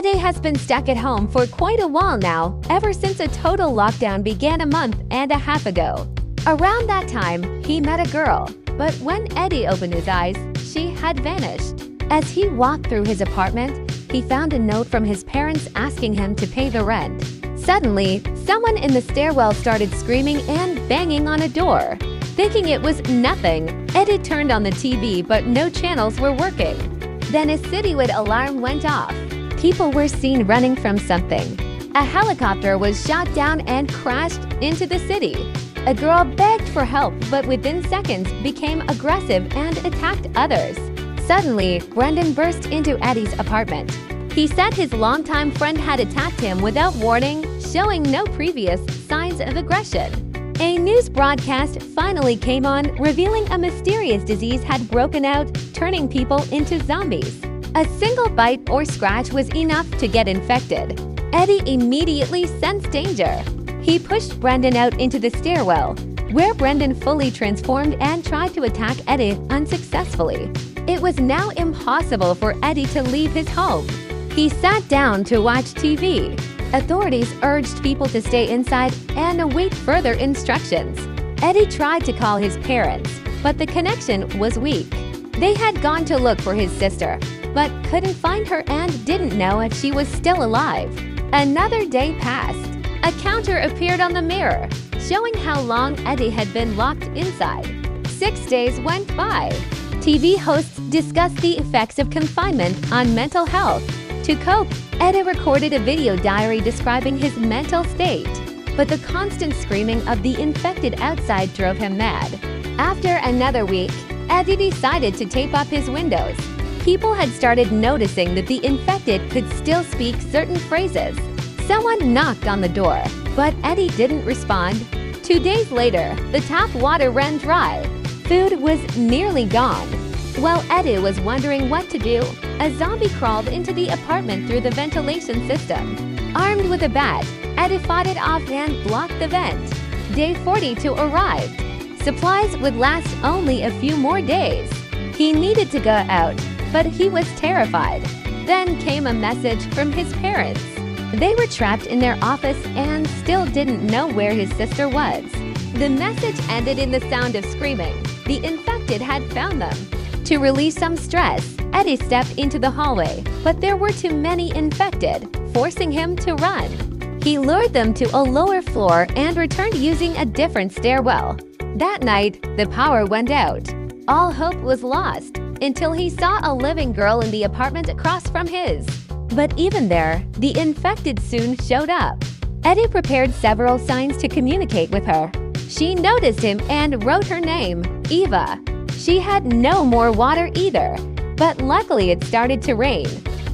Eddie has been stuck at home for quite a while now, ever since a total lockdown began a month and a half ago. Around that time, he met a girl, but when Eddie opened his eyes, she had vanished. As he walked through his apartment, he found a note from his parents asking him to pay the rent. Suddenly, someone in the stairwell started screaming and banging on a door. Thinking it was nothing, Eddie turned on the TV, but no channels were working. Then a citywide alarm went off. People were seen running from something. A helicopter was shot down and crashed into the city. A girl begged for help, but within seconds became aggressive and attacked others. Suddenly, Brendan burst into Eddie's apartment. He said his longtime friend had attacked him without warning, showing no previous signs of aggression. A news broadcast finally came on, revealing a mysterious disease had broken out, turning people into zombies. A single bite or scratch was enough to get infected. Eddie immediately sensed danger. He pushed Brendan out into the stairwell, where Brendan fully transformed and tried to attack Eddie unsuccessfully. It was now impossible for Eddie to leave his home. He sat down to watch TV. Authorities urged people to stay inside and await further instructions. Eddie tried to call his parents, but the connection was weak. They had gone to look for his sister, but couldn't find her and didn't know if she was still alive. Another day passed. A counter appeared on the mirror, showing how long Eddie had been locked inside. 6 days went by. TV hosts discussed the effects of confinement on mental health. To cope, Eddie recorded a video diary describing his mental state, but the constant screaming of the infected outside drove him mad. After another week, Eddie decided to tape up his windows. People had started noticing that the infected could still speak certain phrases. Someone knocked on the door, but Eddie didn't respond. 2 days later, the tap water ran dry. Food was nearly gone. While Eddie was wondering what to do, a zombie crawled into the apartment through the ventilation system. Armed with a bat, Eddie fought it off and blocked the vent. Day 42 arrived. Supplies would last only a few more days. He needed to go out, but he was terrified. Then came a message from his parents. They were trapped in their office and still didn't know where his sister was. The message ended in the sound of screaming. The infected had found them. To release some stress, Eddie stepped into the hallway, but there were too many infected, forcing him to run. He lured them to a lower floor and returned using a different stairwell. That night, the power went out. All hope was lost until he saw a living girl in the apartment across from his. But even there, the infected soon showed up. Eddie prepared several signs to communicate with her. She noticed him and wrote her name, Eva. She had no more water either, but luckily it started to rain.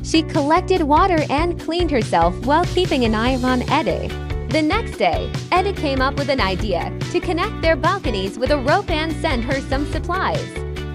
She collected water and cleaned herself while keeping an eye on Eddie. The next day, Eddie came up with an idea to connect their balconies with a rope and send her some supplies.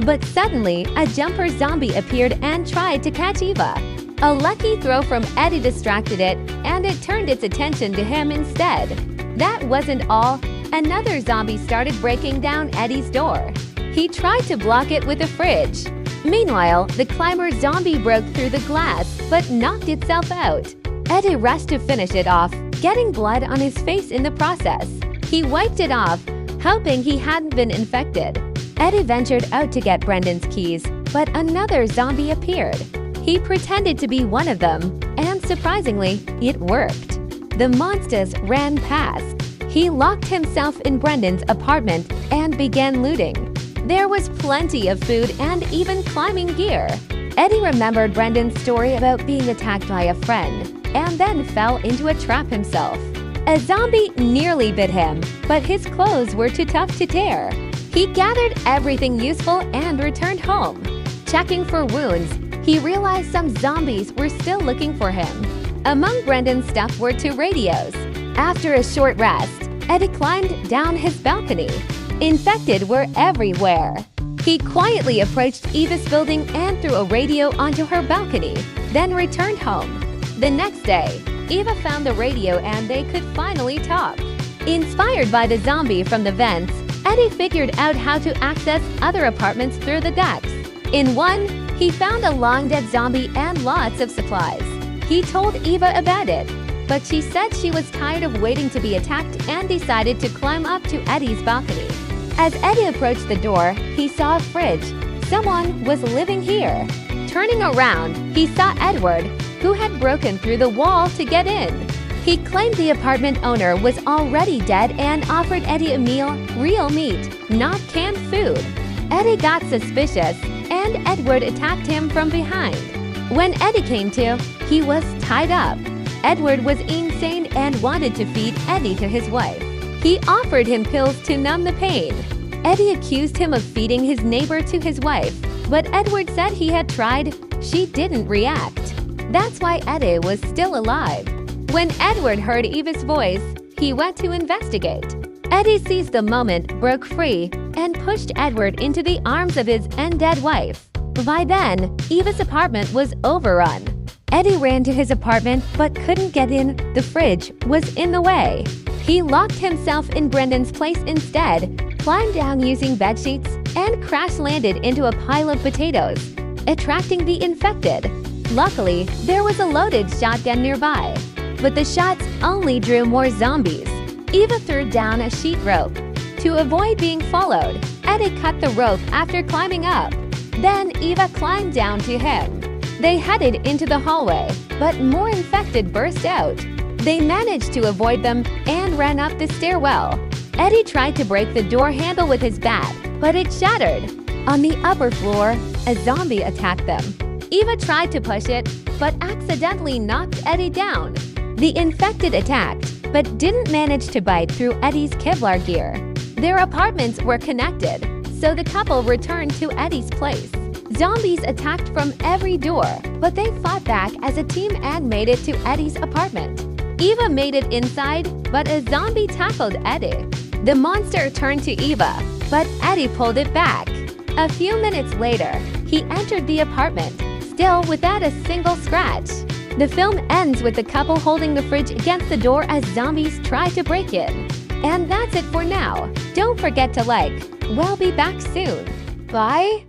But suddenly, a jumper zombie appeared and tried to catch Eva. A lucky throw from Eddie distracted it, and it turned its attention to him instead. That wasn't all. Another zombie started breaking down Eddie's door. He tried to block it with a fridge. Meanwhile, the climber zombie broke through the glass, but knocked itself out. Eddie rushed to finish it off, getting blood on his face in the process. He wiped it off, hoping he hadn't been infected. Eddie ventured out to get Brendan's keys, but another zombie appeared. He pretended to be one of them, and surprisingly, it worked. The monsters ran past. He locked himself in Brendan's apartment and began looting. There was plenty of food and even climbing gear. Eddie remembered Brendan's story about being attacked by a friend, and then fell into a trap himself. A zombie nearly bit him, but his clothes were too tough to tear. He gathered everything useful and returned home. Checking for wounds, he realized some zombies were still looking for him. Among Brendan's stuff were 2 radios. After a short rest, Eddie climbed down his balcony. Infected were everywhere. He quietly approached Eva's building and threw a radio onto her balcony, then returned home. The next day, Eva found the radio and they could finally talk. Inspired by the zombie from the vents, Eddie figured out how to access other apartments through the ducts. In one, he found a long-dead zombie and lots of supplies. He told Eva about it, but she said she was tired of waiting to be attacked and decided to climb up to Eddie's balcony. As Eddie approached the door, he saw a fridge. Someone was living here. Turning around, he saw Edward, who had broken through the wall to get in. He claimed the apartment owner was already dead and offered Eddie a meal, real meat, not canned food. Eddie got suspicious, and Edward attacked him from behind. When Eddie came to, he was tied up. Edward was insane and wanted to feed Eddie to his wife. He offered him pills to numb the pain. Eddie accused him of feeding his neighbor to his wife, but Edward said he had tried. She didn't react. That's why Eddie was still alive. When Edward heard Eva's voice, he went to investigate. Eddie seized the moment, broke free, and pushed Edward into the arms of his undead wife. By then, Eva's apartment was overrun. Eddie ran to his apartment but couldn't get in. The fridge was in the way. He locked himself in Brendan's place instead, climbed down using bedsheets, and crash-landed into a pile of potatoes, attracting the infected. Luckily, there was a loaded shotgun nearby, but the shots only drew more zombies. Eva threw down a sheet rope. To avoid being followed, Eddie cut the rope after climbing up. Then Eva climbed down to him. They headed into the hallway, but more infected burst out. They managed to avoid them and ran up the stairwell. Eddie tried to break the door handle with his bat, but it shattered. On the upper floor, a zombie attacked them. Eva tried to push it, but accidentally knocked Eddie down. The infected attacked, but didn't manage to bite through Eddie's Kevlar gear. Their apartments were connected, so the couple returned to Eddie's place. Zombies attacked from every door, but they fought back as a team and made it to Eddie's apartment. Eva made it inside, but a zombie tackled Eddie. The monster turned to Eva, but Eddie pulled it back. A few minutes later, he entered the apartment, still without a single scratch. The film ends with the couple holding the fridge against the door as zombies try to break in. And that's it for now. Don't forget to like. We'll be back soon. Bye!